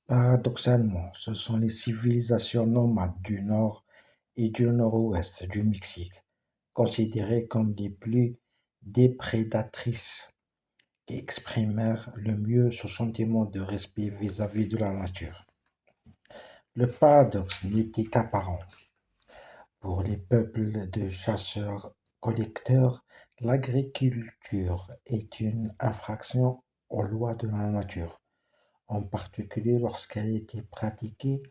Paradoxalement, ce sont les civilisations nomades du nord et du nord-ouest du Mexique, considérées comme les plus déprédatrices, qui exprimèrent le mieux ce sentiment de respect vis-à-vis de la nature. Le paradoxe n'était qu'apparent. Pour les peuples de chasseurs-collecteurs, l'agriculture est une infraction aux lois de la nature, en particulier lorsqu'elle était pratiquée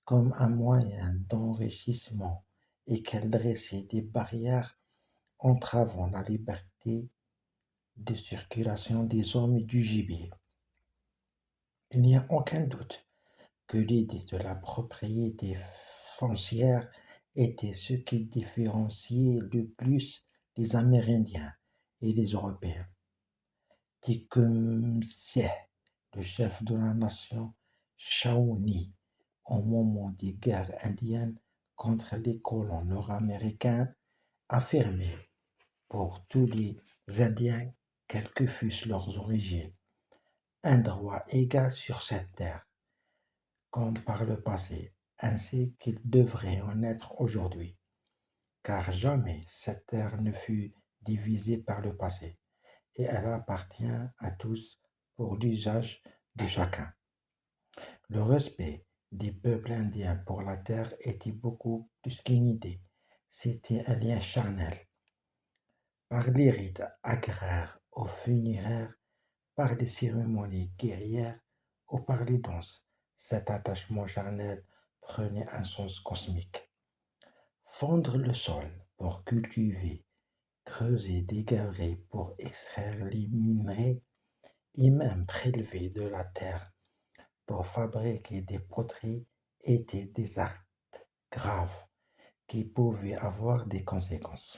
comme un moyen d'enrichissement et qu'elle dressait des barrières entravant la liberté de circulation des hommes et du gibier. Il n'y a aucun doute que l'idée de la propriété foncière était ce qui différenciait le plus les Amérindiens et les Européens. Tecumseh, le chef de la nation Shawnee, au moment des guerres indiennes contre les colons nord-américains, affirmait pour tous les Indiens, quelles que fussent leurs origines, un droit égal sur cette terre, comme par le passé, ainsi qu'il devrait en être aujourd'hui, car jamais cette terre ne fut divisée par le passé, et elle appartient à tous pour l'usage de chacun. Le respect des peuples indiens pour la terre était beaucoup plus qu'une idée, c'était un lien charnel. Par les rites agraires ou funéraires, par les cérémonies guerrières ou par les danses, cet attachement charnel prenait un sens cosmique. Fondre le sol pour cultiver, creuser des galeries pour extraire les minerais et même prélever de la terre pour fabriquer des poteries étaient des actes graves qui pouvaient avoir des conséquences.